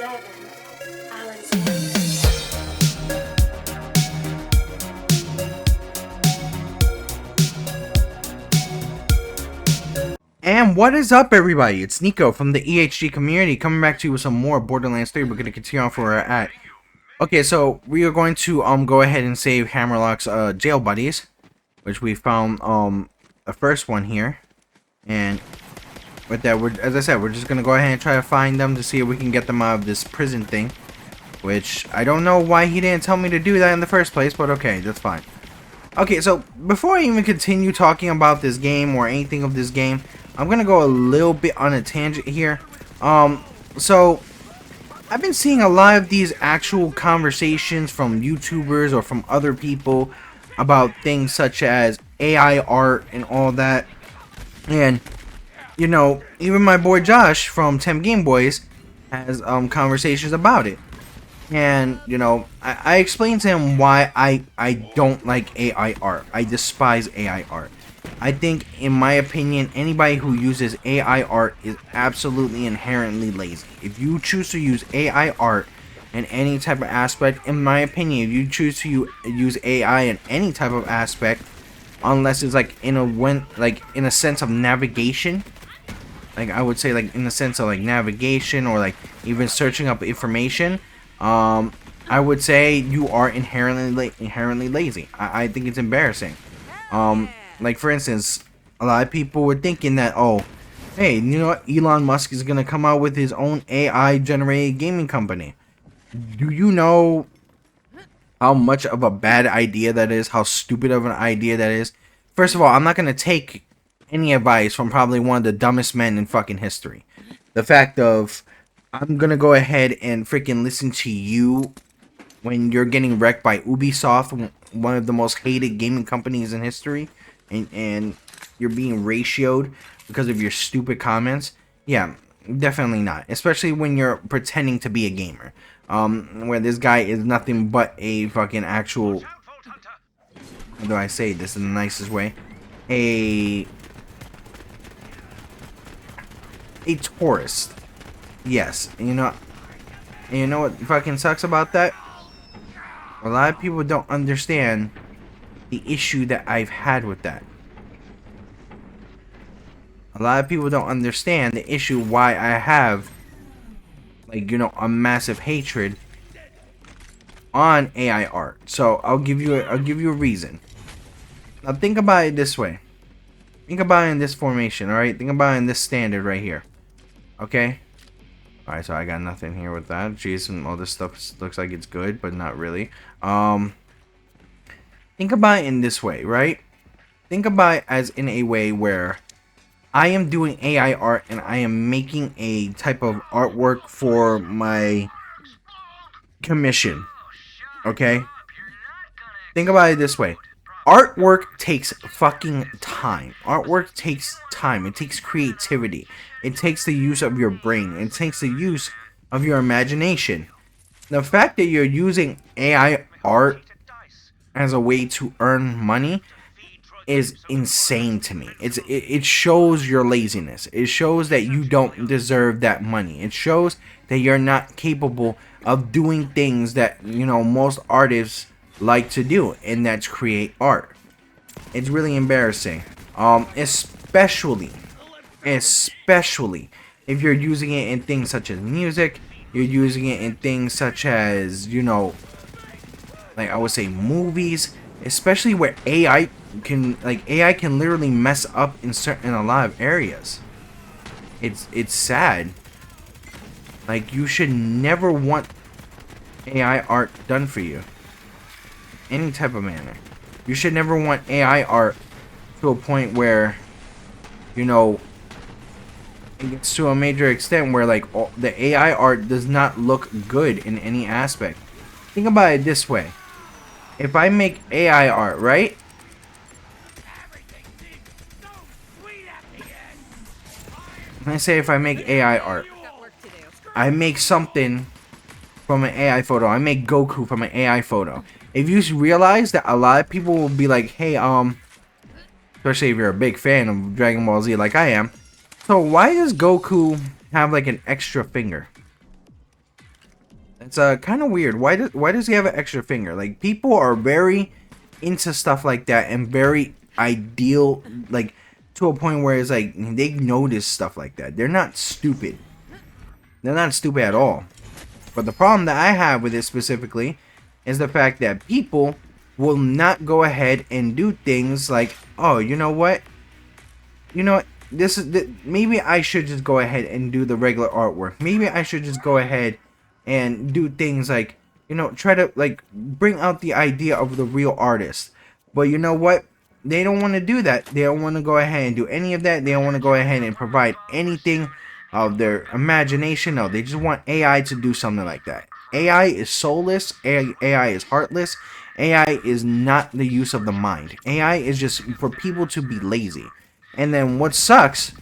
And what is up, everybody? It's Nico from the EHG community coming back to you with some more Borderlands 3. We're going to continue on where we're at. Okay, so we are going to go ahead and save Hammerlock's jail buddies, which we found the first one here. And with that, as I said, we're just going to go ahead and try to find them to see if we can get them out of this prison thing, which I don't know why he didn't tell me to do that in the first place, but okay, that's fine. Okay, so before I even continue talking about this game or anything of this game, I'm gonna go a little bit on a tangent here. So I've been seeing a lot of these actual conversations from YouTubers or from other people about things such as AI art and all that. And you know, even my boy Josh from TemGameBoyz has conversations about it. And you know, I explained to him why I don't like AI art. I despise AI art. I think, in my opinion, anybody who uses AI art is absolutely inherently lazy. If you choose to use AI art in any type of aspect, in my opinion, if you choose to use AI in any type of aspect, unless it's like in a sense of navigation, like I would say like in the sense of like navigation or like even searching up information, I would say you are inherently lazy. I think it's embarrassing. Like for instance, a lot of people were thinking that, oh, hey, you know what, Elon Musk is gonna come out with his own AI generated gaming company. Do you know how much of a bad idea that is? How stupid of an idea that is? First of all, I'm not gonna take any advice from probably one of the dumbest men in fucking history. The fact of, I'm gonna go ahead and freaking listen to you when you're getting wrecked by Ubisoft, one of the most hated gaming companies in history, and you're being ratioed because of your stupid comments. Yeah, definitely not. Especially when you're pretending to be a gamer. Where this guy is nothing but a fucking actual, how do I say this in the nicest way? A tourist. Yes, and you know what fucking sucks about that? A lot of people don't understand the issue that I've had with that. A lot of people don't understand the issue why I have, like, you know, a massive hatred on AI art. So I'll give you a reason. Now think about it this way. Think about it in this formation, alright? Think about it in this standard right here. Okay? Alright, so I got nothing here with that. Jeez, and all this stuff looks like it's good, but not really. Think about it in this way, right? Think about it as in a way where I am doing AI art and I am making a type of artwork for my commission. Okay? Think about it this way. Artwork takes fucking time. Artwork takes time. It takes creativity. It takes the use of your brain. It takes the use of your imagination. The fact that you're using AI art as a way to earn money is insane to me. It shows your laziness. It shows that you don't deserve that money. It shows that you're not capable of doing things that, you know, most artists like to do, and that's create art. It's really embarrassing. Especially if you're using it in things such as music, you're using it in things such as, you know, like I would say movies, especially where AI can literally mess up in a lot of areas. It's sad. Like, you should never want AI art done for you. Any type of manner. You should never want AI art to a point where, you know, it gets to a major extent where like the AI art does not look good in any aspect. Think about it this way. If I make AI art, right? When I say if I make AI art, I make something from an AI photo. I make Goku from an AI photo. If you realize that a lot of people will be like, hey, especially if you're a big fan of Dragon Ball Z like I am, so why does Goku have like an extra finger? It's kind of weird. Why does he have an extra finger? Like, people are very into stuff like that and very ideal, like, to a point where it's like they notice stuff like that. They're not stupid. They're not stupid at all. But the problem that I have with it specifically is the fact that people will not go ahead and do things like, oh, you know what? You know what? Maybe I should just go ahead and do the regular artwork. Maybe I should just go ahead and do things like, you know, try to like bring out the idea of the real artist. But you know what? They don't want to do that. They don't want to go ahead and do any of that. They don't want to go ahead and provide anything of their imagination. No, they just want AI to do something like that. AI is soulless. AI is heartless. AI is not the use of the mind. AI is just for people to be lazy. And then what sucks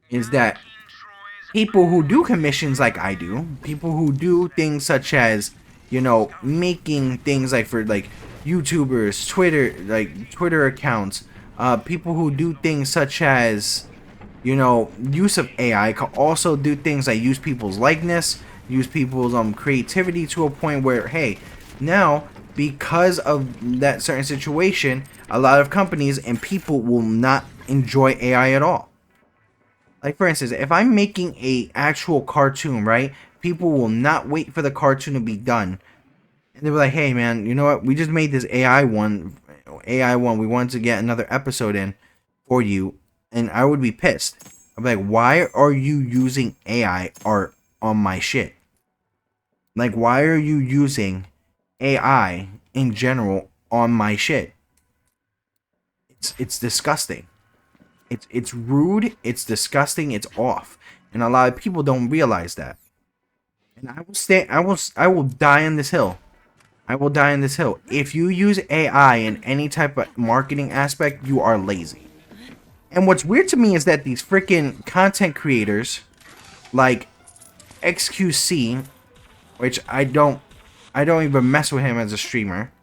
is that people who do commissions like I do, people who do things such as, you know, making things like for like YouTubers, Twitter accounts, people who do things such as, you know, use of AI, can also do things like use people's likeness, use people's creativity to a point where, hey, now because of that certain situation, a lot of companies and people will not enjoy AI at all. Like, for instance, if I'm making a actual cartoon, right, people will not wait for the cartoon to be done. And they'll be like, hey, man, you know what? We just made this AI one. We wanted to get another episode in for you. And I would be pissed. I'd be like, why are you using AI art on my shit? Like, why are you using AI in general on my shit? It's disgusting. It's rude, it's disgusting, it's off. And a lot of people don't realize that. And I will die on this hill. I will die on this hill. If you use AI in any type of marketing aspect, you are lazy. And what's weird to me is that these freaking content creators like XQC, which I don't even mess with him as a streamer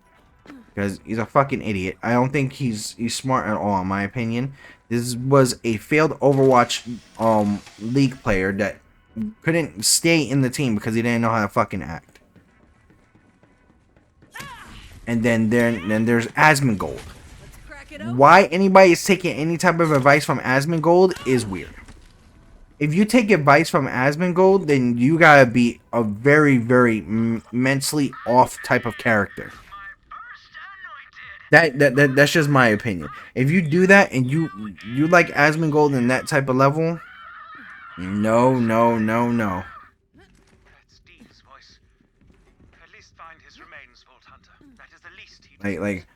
because he's a fucking idiot. I don't think he's smart at all, in my opinion. This was a failed Overwatch League player that couldn't stay in the team because he didn't know how to fucking act. And then there's Asmongold. Why anybody is taking any type of advice from Asmongold is weird. If you take advice from Asmongold, then you gotta be a very, very mentally off type of character. That's just my opinion. If you do that and you like Asmongold in that type of level, no. Like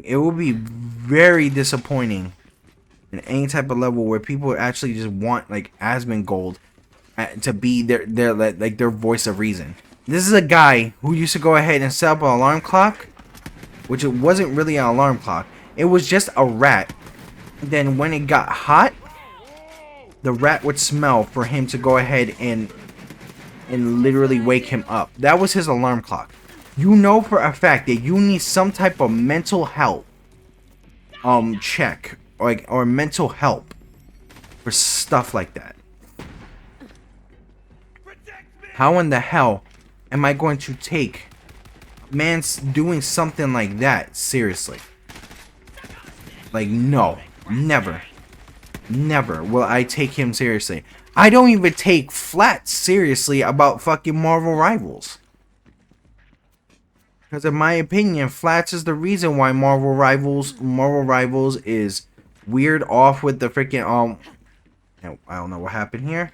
it will be very disappointing in any type of level where people actually just want like Asmongold to be their voice of reason. This is a guy who used to go ahead and set up an alarm clock, which it wasn't really an alarm clock. It was just a rat. Then when it got hot, the rat would smell for him to go ahead and literally wake him up. That was his alarm clock. You know for a fact that you need some type of mental health check or mental help for stuff like that. How in the hell am I going to take man's doing something like that seriously? Like, no, never will I take him seriously. I don't even take flat seriously about fucking Marvel Rivals, because in my opinion, Flats is the reason why Marvel Rivals is weird off with the freaking I don't know what happened here.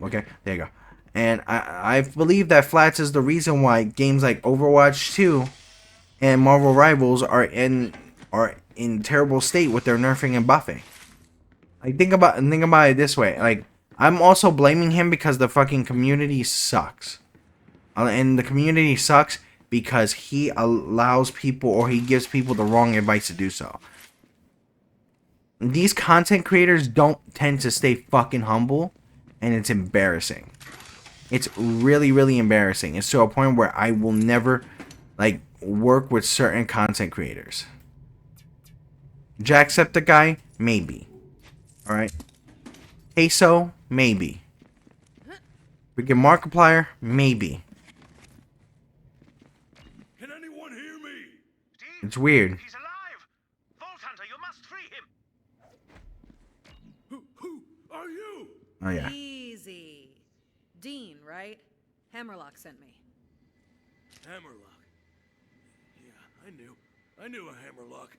Okay, there you go. And I believe that Flats is the reason why games like Overwatch 2 and Marvel Rivals are in terrible state with their nerfing and buffing. Like, think about it this way. Like, I'm also blaming him because the fucking community sucks. And the community sucks because he allows people, or he gives people the wrong advice to do so. These content creators don't tend to stay fucking humble, and it's embarrassing. It's really, really embarrassing. It's to a point where I will never, like, work with certain content creators. Jacksepticeye, maybe. Alright. Queso, maybe. Freaking Markiplier? Maybe. Can anyone hear me? Steve, It's weird. he's alive. Vault Hunter, you must free him. Who are you? Oh yeah. Easy. Dean, right? Hammerlock sent me. Hammerlock. Yeah, I knew a Hammerlock.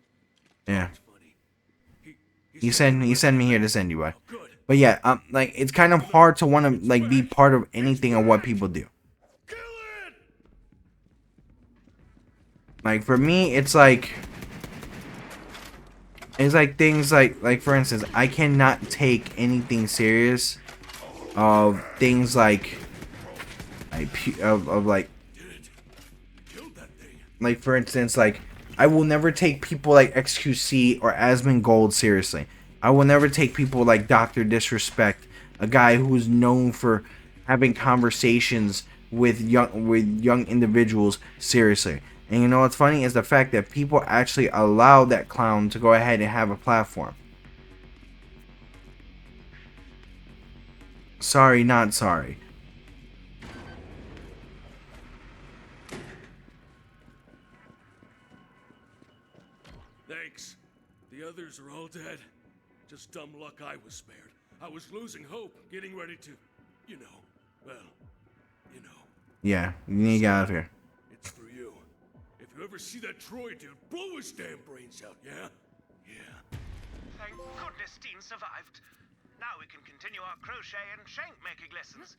Yeah. It's funny. He sent me here to send you away. Oh, good. But yeah, like it's kind of hard to want to like be part of anything of what people do. Kill it! Like for me, it's like things like for instance, I cannot take anything serious of things like like Killed that thing. like for instance, like I will never take people like XQC or Asmongold seriously. I will never take people like Dr. Disrespect, a guy who is known for having conversations with young individuals seriously. And you know what's funny is the fact that people actually allow that clown to go ahead and have a platform. Sorry, not sorry. Thanks. The others are all dead. Just dumb luck I was spared. I was losing hope, getting ready to, you know. Yeah, you need to get out of here. It's for you. If you ever see that Troy dude, blow his damn brains out, yeah? Yeah. Thank goodness Dean survived. Now we can continue our crochet and shank making lessons.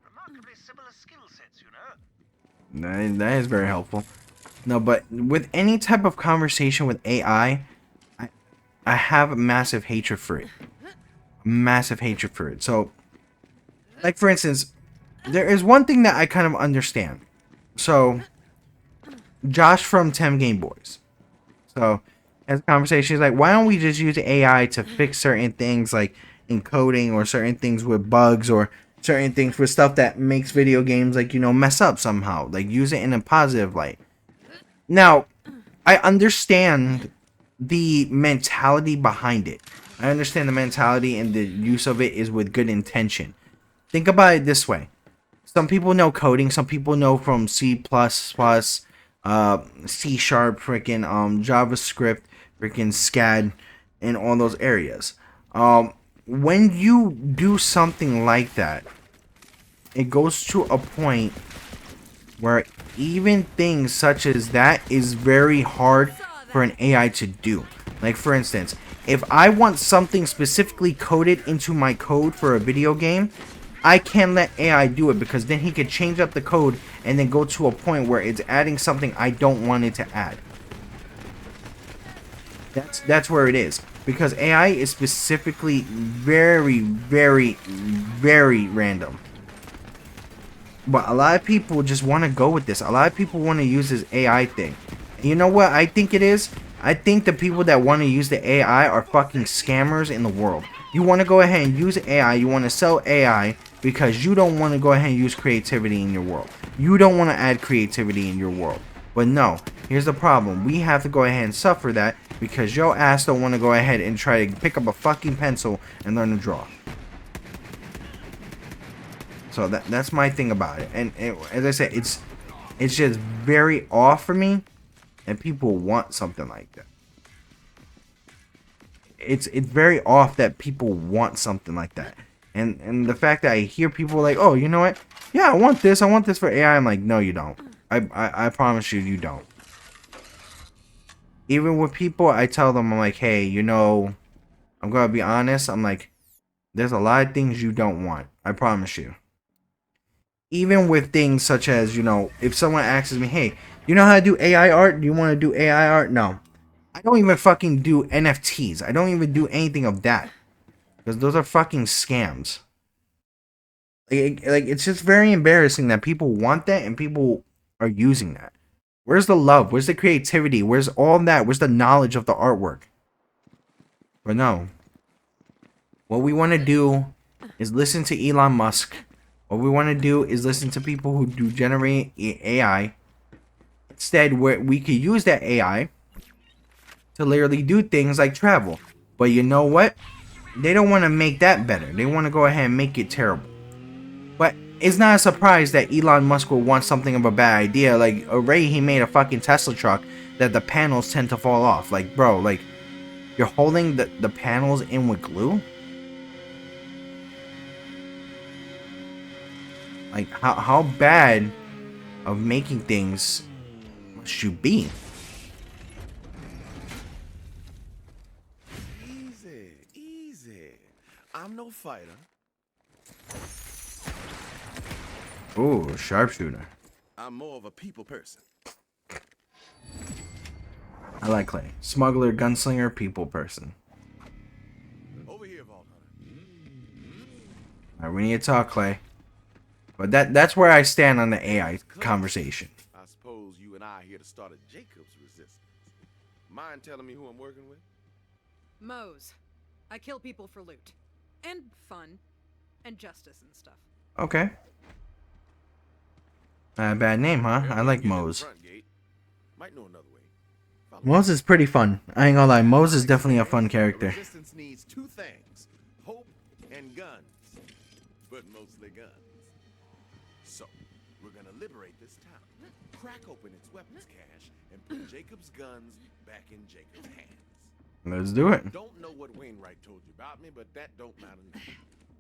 Remarkably similar skill sets, you know. That is very helpful. No, but with any type of conversation with AI, I have a massive hatred for it. Massive hatred for it. So, like for instance, there is one thing that I kind of understand. So, Josh from TemGameBoyz. So, has a conversation. He's like, why don't we just use AI to fix certain things like encoding or certain things with bugs or certain things with stuff that makes video games like, you know, mess up somehow. Like, use it in a positive light. Now, I understand the mentality behind it. I understand the mentality and the use of it is with good intention. Think about it this way. Some people know coding. Some people know from C++, C#, freaking JavaScript, freaking SCAD, and all those areas. When you do something like that, it goes to a point where even things such as that is very hard for an AI to do. Like for instance, if I want something specifically coded into my code for a video game, I can't let AI do it because then he could change up the code and then go to a point where it's adding something I don't want it to add. That's where it is. Because AI is specifically very, very, very random. But a lot of people just want to go with this. A lot of people want to use this AI thing. And you know what I think it is? I think the people that want to use the AI are fucking scammers in the world. You want to go ahead and use AI. You want to sell AI because you don't want to go ahead and use creativity in your world. You don't want to add creativity in your world. But no, here's the problem. We have to go ahead and suffer that because your ass don't want to go ahead and try to pick up a fucking pencil and learn to draw. So that's my thing about it. And as I said, it's just very off for me, and people want something like that. It's very off that people want something like that. And the fact that I hear people like, oh, you know what? Yeah, I want this for AI. I'm like, no, you don't. I promise you, you don't. Even with people, I tell them, I'm like, hey, you know, I'm gonna be honest. I'm like, there's a lot of things you don't want. I promise you. Even with things such as, you know, if someone asks me, hey, you know how to do AI art? Do you want to do AI art? No. I don't even fucking do NFTs. I don't even do anything of that. Because those are fucking scams. Like, it's just very embarrassing that people want that and people are using that. Where's the love? Where's the creativity? Where's all that? Where's the knowledge of the artwork? But no. What we want to do is listen to Elon Musk. What we want to do is listen to people who do generate AI. Instead, where we could use that AI to literally do things like travel. But you know what? They don't want to make that better. They want to go ahead and make it terrible. But it's not a surprise that Elon Musk will want something of a bad idea. Like, already he made a fucking Tesla truck that the panels tend to fall off. Like, bro, like, you're holding the panels in with glue? Like, how bad of making things must you be? Easy, easy. I'm no fighter. Ooh, sharpshooter. I'm more of a people person. I like Clay. Smuggler, gunslinger, people person. Over here, Vault Hunter. Alright, we need to talk, Clay. But that's where I stand on the AI conversation. I suppose you and I are here to start a Jacob's resistance. Mind telling me who I'm working with? Moe's. I kill people for loot. And fun. And justice and stuff. Okay. Bad name, huh? I like Moe's. Front gate. Might know another way. Follow Moe's is pretty fun. I ain't gonna lie, Moe's is definitely a fun character. Resistance needs two things: hope and guns, but mostly guns. So we're gonna liberate this town, crack open its weapons cache, and put Jacob's guns back in Jacob's hands. Let's do it. Don't know what Wainwright told you about me, but that don't matter now.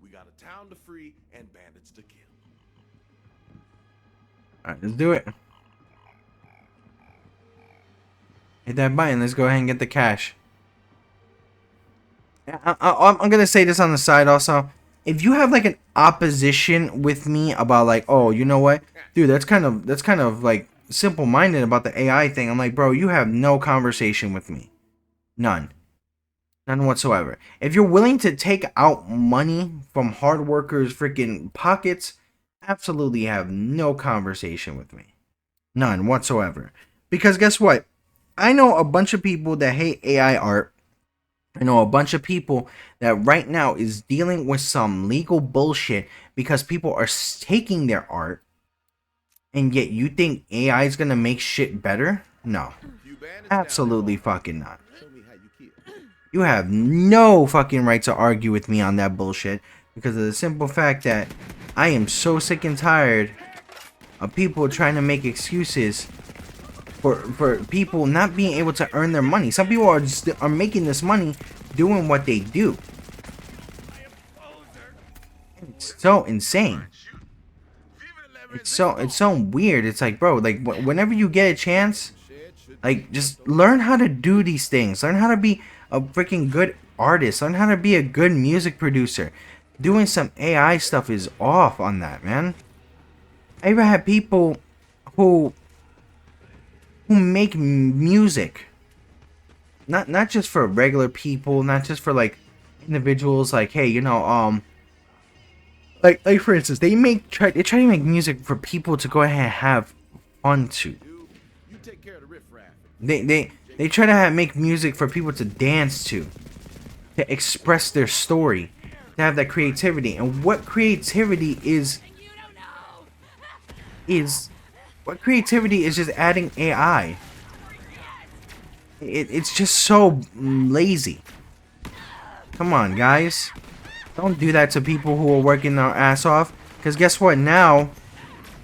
We got a town to free and bandits to kill. Alright, let's do it. Hit that button. Let's go ahead and get the cash. I'm gonna say this on the side also. If you have like an opposition with me about like, oh, you know what, dude, that's kind of like simple-minded about the AI thing. I'm like, bro, you have no conversation with me. None whatsoever. If you're willing to take out money from hard workers' freaking pockets, absolutely have no conversation with me. None whatsoever. Because guess what? I know a bunch of people that hate AI art. I know a bunch of people that right now is dealing with some legal bullshit because people are taking their art, and yet you think AI is gonna make shit better? No. Absolutely fucking not. Show me how you kill. You have no fucking right to argue with me on that bullshit because of the simple fact that I am so sick and tired of people trying to make excuses for people not being able to earn their money. Some people are making this money doing what they do. It's so insane. It's so weird. It's like, bro, like whenever you get a chance, like just learn how to do these things. Learn how to be a freaking good artist. Learn how to be a good music producer. Doing some AI stuff is off on that, man. I even had people who make music, not just for regular people, not just for like individuals, like, hey, you know, like for instance, they try to make music for people to go ahead and have fun to. You take care of the riffraff. They try to make music for people to dance to express their story, to have that creativity. And what creativity is just adding AI. It's just so lazy. Come on, guys. Don't do that to people who are working their ass off. Because guess what? Now,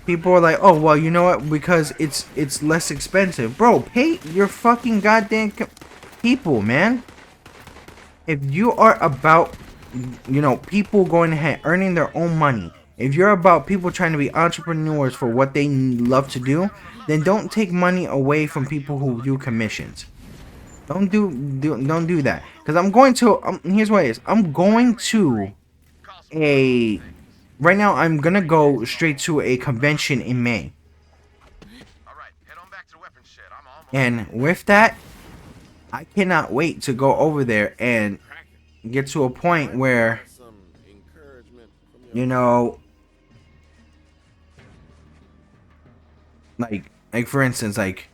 people are like, oh, well, you know what? Because it's less expensive. Bro, pay your fucking goddamn people, man. If you are about, you know, people going ahead, earning their own money. If you're about people trying to be entrepreneurs for what they love to do, then don't take money away from people who do commissions. Don't do that. Because I'm going to, here's what it is. I'm going to right now I'm going to go straight to a convention in May. All right, head on back to the weapons shed. I'm almost. And with that, I cannot wait to go over there and get to a point where, Some encouragement from your you know, like for instance, like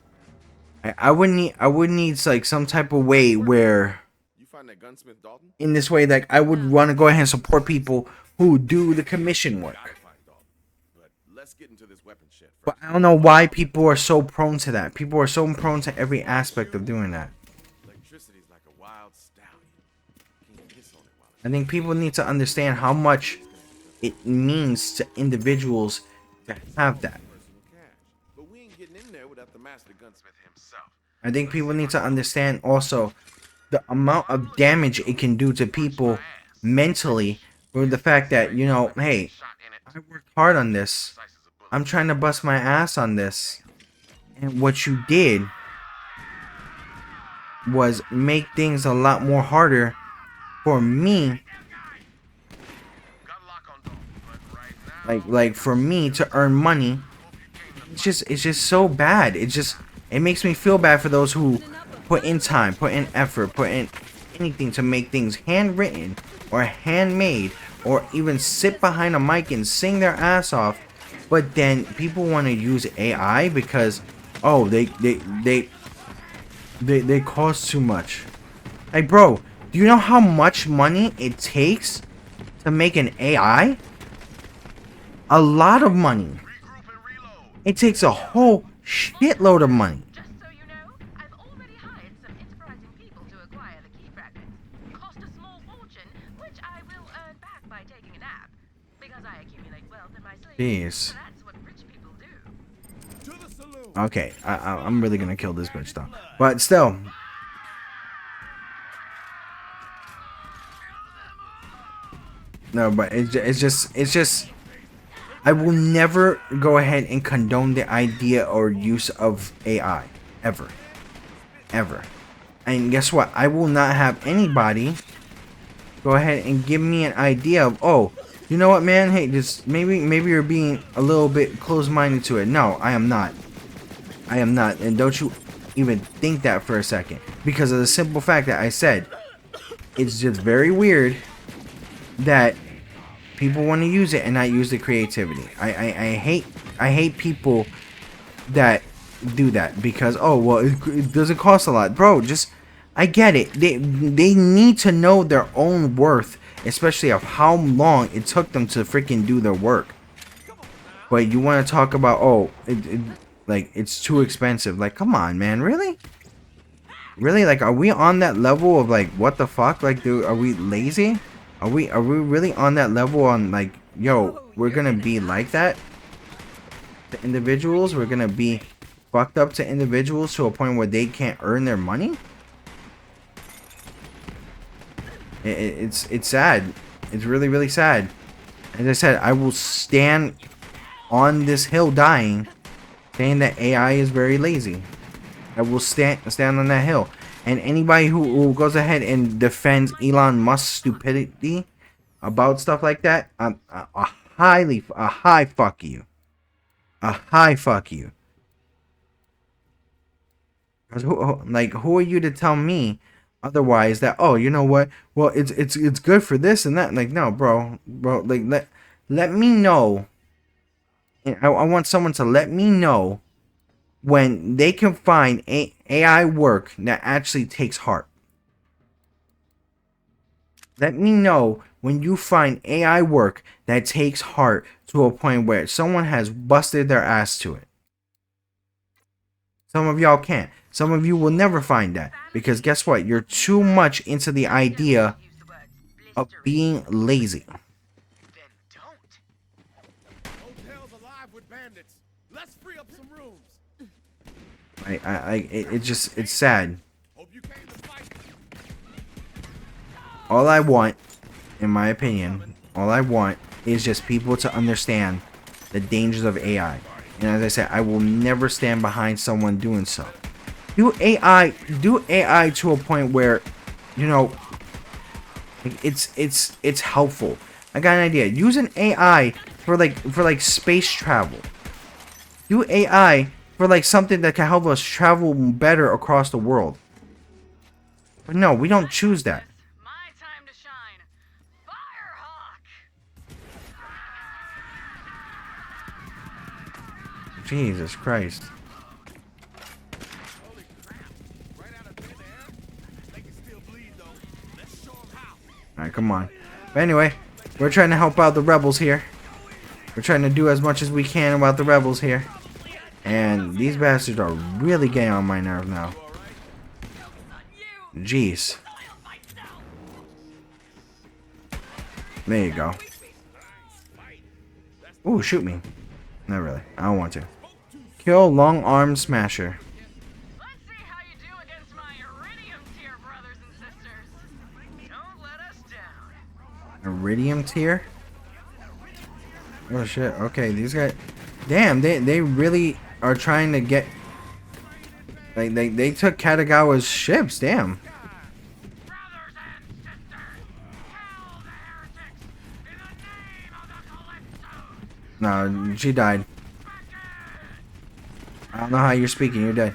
I would need like some type of way where You find that gunsmith Dalton? in this way, like I would want to go ahead and support people who do the commission work. Gotta find Dalton. But let's get into this weapon shed first. But I don't know why people are so prone to that. People are so prone to every aspect of doing that. Electricity's like a wild stallion. Can't piss on it while I think people need to understand how much it means to individuals to have that. Personal cash. But we ain't getting in there without the master gunsmith himself. I think people need to understand also the amount of damage it can do to people mentally with the fact that, you know, hey, I worked hard on this. I'm trying to bust my ass on this. And what you did was make things a lot more harder for me. Like for me to earn money. It's just so bad. It makes me feel bad for those who put in time, put in effort, put in anything to make things handwritten or handmade, or even sit behind a mic and sing their ass off. But then people want to use AI because, oh, they cost too much. Like, bro, do you know how much money it takes to make an AI? A lot of money. It takes a whole shitload of money. Just so you know, I've already hired some enterprising people to acquire the key fragments. Cost a small fortune, which I will earn back by taking a nap. Because I accumulate wealth in my sleep. Jeez. So that's what rich people do. To the saloon. Okay, I'm really gonna kill this bitch though. But still. No, but it's just. I will never go ahead and condone the idea or use of AI. Ever. Ever. And guess what? I will not have anybody go ahead and give me an idea of, oh, you know what, man? Hey, just maybe you're being a little bit closed-minded to it. No, I am not. I am not. And don't you even think that for a second. Because of the simple fact that I said, it's just very weird that people want to use it and not use the creativity. I hate people that do that because, oh, well, it doesn't cost a lot. Bro, just, I get it. They need to know their own worth, especially of how long it took them to freaking do their work. But you want to talk about, oh, like, it's too expensive. Like, come on, man. Really? Really? Like, are we on that level of, like, what the fuck? Like, dude, are we lazy? Are we really on that level on, like, yo, we're gonna be like that to individuals? We're gonna be fucked up to individuals to a point where they can't earn their money? It's sad. It's really, really sad. As I said, I will stand on this hill dying saying that AI is very lazy. I will stand on that hill. And anybody who goes ahead and defends Elon Musk's stupidity about stuff like that, a high fuck you. A high fuck you. Because who are you to tell me otherwise that, oh, you know what? Well, it's good for this and that. Like, no, bro, like let me know. I want someone to let me know when they can find AI work that actually takes heart. Let me know when you find AI work that takes heart to a point where someone has busted their ass to it. Some of y'all can't. Some of you will never find that. Because guess what? You're too much into the idea of being lazy. Then don't. Hotel's alive with bandits. Let's free up some rooms. It's sad. Hope you came to fight. All I want, in my opinion, all I want is just people to understand the dangers of AI. And as I said, I will never stand behind someone doing so. Do AI to a point where, you know, it's helpful. I got an idea. Use an AI for like space travel. Do AI for like something that can help us travel better across the world. But no, we don't choose that. My time to shine. Firehawk. Jesus Christ. Holy crap. Right out of thin air. They can still bleed though. Let's show them how. Alright, come on. But anyway, we're trying to help out the rebels here. We're trying to do as much as we can about the rebels here. And these bastards are really getting on my nerve now. Jeez. There you go. Ooh, shoot me. Not really. I don't want to. Kill long arm smasher. Let's see how you do against my iridium tier brothers and sisters. Don't let us down. Iridium tier? Oh shit. Okay, these guys. Damn, they really are trying to get. Like they took Katagawa's ships. Damn. Brothers and sisters, kill the heretics in the name of the Calypso. No, she died. I don't know how you're speaking. You're dead.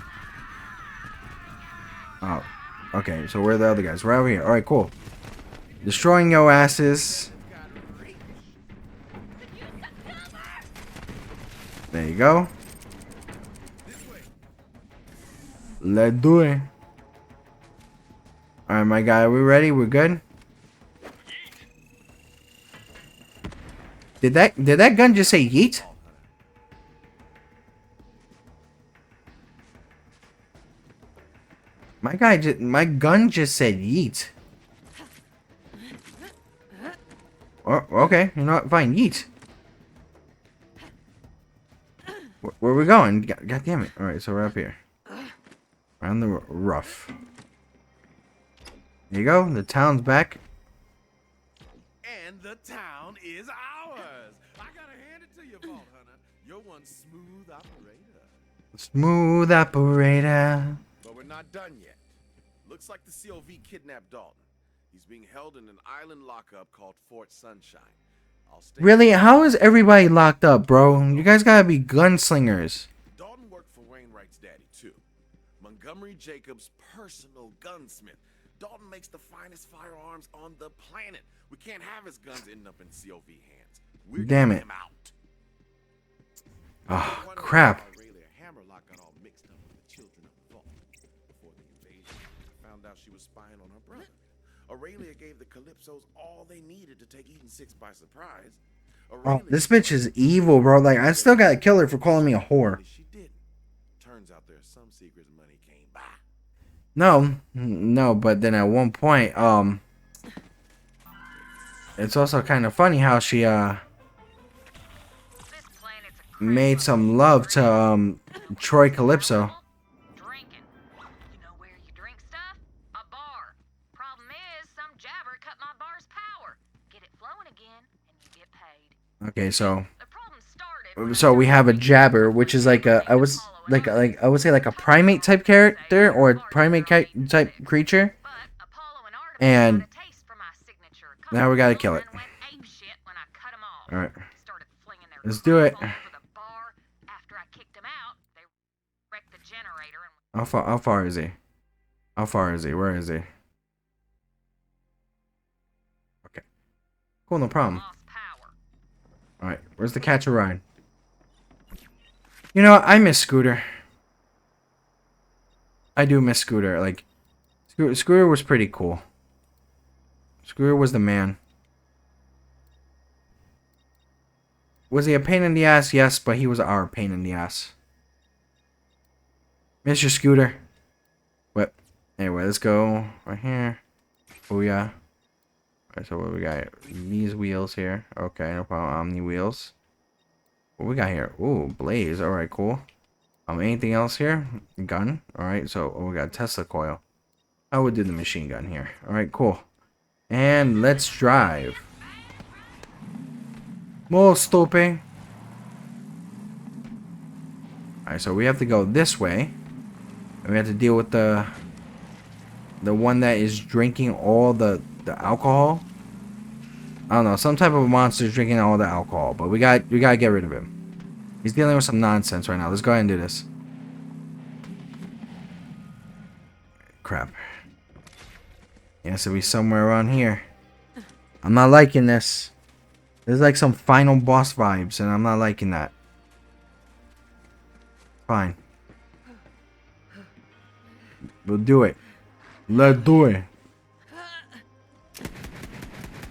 Oh, okay. So where are the other guys? We're over here. All right, cool. Destroying your asses. There you go. Let's do it. All right, my guy. Are we ready? We're good. Did that gun just say yeet? My gun just said yeet. Oh, okay. You know what? Fine, yeet. Where are we going? God damn it. Alright, so we're up here. Around the rough. There you go. The town's back. And the town is ours. I gotta hand it to you, Vault Hunter. You're one smooth operator. Smooth operator. But we're not done yet. Looks like the COV kidnapped Dalton. He's being held in an island lockup called Fort Sunshine. I'll stay. Really? How is everybody locked up, bro? You guys gotta be gunslingers. Dalton worked for Wainwright's daddy, too. Montgomery Jacobs' personal gunsmith. Dalton makes the finest firearms on the planet. We can't have his guns ending up in COV hands. We're Damn getting it. him out. Oh, Wonder crap. how Aurelia Hammerlock got all mixed up with the children of the vault. Before the invasion, I found out she was spying on her brother. Aurelia gave the Calypsos all they needed to take Eden 6 by surprise. Oh, Aurelia this bitch is evil, bro. Like, I still gotta kill her for calling me a whore. She didn't. Turns out there's some secrets money came by. No, but then at one point, it's also kind of funny how she, This planet's a made some love to, Troy Calypso. drinking. You know where you drink stuff? A bar. Problem is, some jabber cut my bar's power. Get it flowing again, and you get paid. Okay, so, The problem started when so we have a jabber, which is like a, I would say like a primate type character, or a primate type creature. but Apollo and Artemis And got a taste for my signature now we gotta kill it. and went apeshit when I cut 'em off. Alright. Started flinging their Let's do it. crap all over the bar. After I kicked 'em out, they wrecked the generator and How far is he? How far is he? Where is he? Okay. Cool, no problem. lost power. Alright, where's the catch a ride? You know, I miss Scooter. I do miss Scooter. Like, Scooter was pretty cool. Scooter was the man. Was he a pain in the ass? Yes, but he was our pain in the ass. Mr. Scooter. What? Anyway, let's go right here. Oh yeah. Alright, so what we got? These wheels here. Okay, no problem. Omni wheels. What we got here? Ooh, blaze. Alright, cool. Anything else here? Gun. Alright, so we got Tesla coil. I would do the machine gun here. Alright, cool. And let's drive. More stupid. Alright, so we have to go this way. And we have to deal with the one that is drinking all the alcohol. I don't know, some type of monster is drinking all the alcohol, but we gotta get rid of him. He's dealing with some nonsense right now. Let's go ahead and do this. Crap. He has to be somewhere around here. I'm not liking this. There's like some final boss vibes, and I'm not liking that. Fine. We'll do it. Let's do it.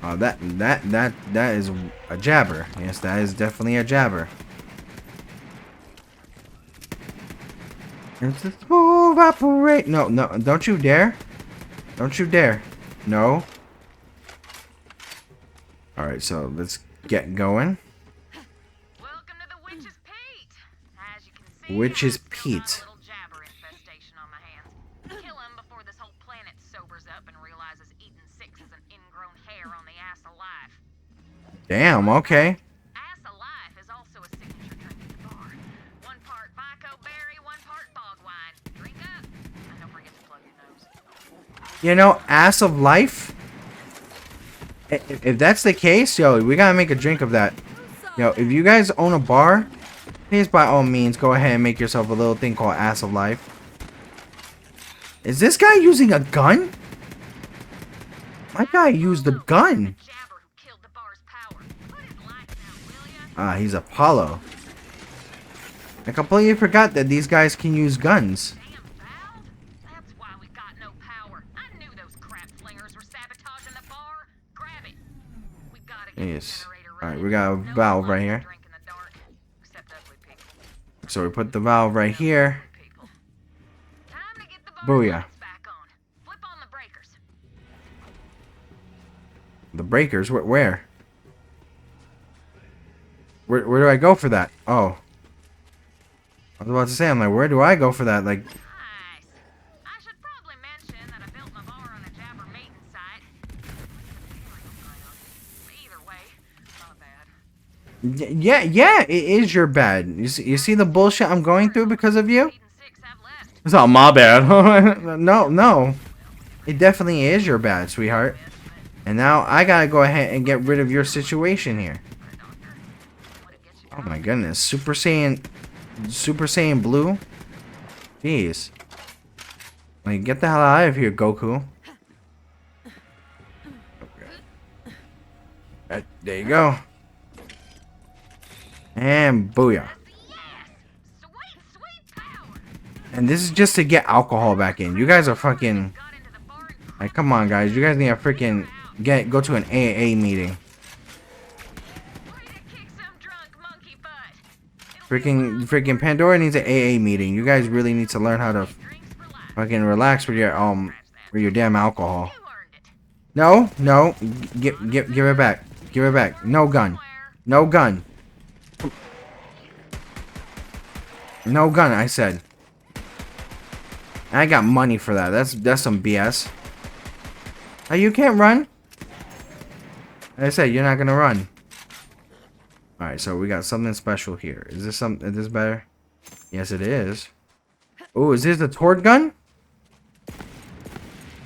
Oh, that is a jabber. Yes, that is definitely a jabber. It's a smooth operate. No, don't you dare. Don't you dare. No. Alright, so let's get going. Which is Still got a Pete. little jabber infestation on my hands. Kill him before this whole planet sobers up and realizes eating six is an ingrown hair on the ass of life. Damn, okay. Ass of life is also a signature drink at the bar. 1 part Vico berry, 1 part bog wine. Drink up, and don't forget to plug your nose. You know, ass of life? If that's the case, yo, we gotta make a drink of that. Yo, if you guys own a bar, please by all means go ahead and make yourself a little thing called ass of life. Is this guy using a gun? My guy used a gun. Jabber who killed the bar's power. Put his lights out, will ya? Ah, he's Apollo. I completely forgot that these guys can use guns. Damn valve? That's why we got no power. I knew those crap flingers were sabotaging the bar. Grab it. We gotta get the Yes. generator Alright, running. we got a No valve one right wants to here. drink in the dark, except ugly people. So we put the valve right here. People. Time to get the bar Booyah. lights back on. Flip on the breakers. The breakers? Where? Where do I go for that? Oh. I was about to say, I'm like, where do I go for that? Like, Nice. I should probably mention that I built my bar on a jabber mating site. Either way, not bad. yeah, it is your bad. You see the bullshit I'm going through because of you? 8 and 6 have left. It's not my bad. No. It definitely is your bad, sweetheart. And now I gotta go ahead and get rid of your situation here. Oh my goodness. Super Saiyan Blue? Jeez. Like, get the hell out of here, Goku. Okay. There you go. And booyah. Yes! Sweet, sweet power! And this is just to get alcohol back in. You guys are fucking... Got into the bar and Like, come on, guys. You guys need to freaking go to an AA meeting. ready to kick some drunk monkey butt. Freaking Pandora needs an AA meeting. You guys really need to learn how to Drinks for life. fucking relax with your damn alcohol. You earned it. No. Give it back. Give it back. No gun. No gun. No gun, I said. I got money for that. That's some BS. Oh, you can't run? Like I said, you're not gonna run. Alright, so we got something special here. Is this better? Yes, it is. Oh, is this the Torgue gun?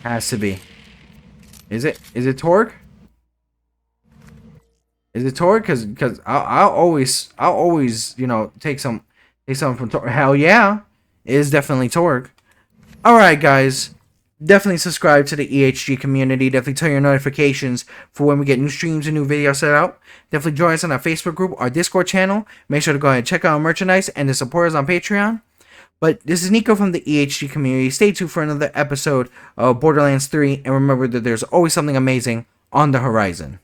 Has to be. Is it Torgue? Is it Torgue? Cause I'll always, you know, take something from Torgue. Hell yeah. It is definitely Torgue. Alright, guys. Definitely subscribe to the EHG community. Definitely turn your notifications for when we get new streams and new videos set out. Definitely join us on our Facebook group, our Discord channel. Make sure to go ahead and check out our merchandise and to support us on Patreon. But this is Nico from the EHG community. Stay tuned for another episode of Borderlands 3. And remember that there's always something amazing on the horizon.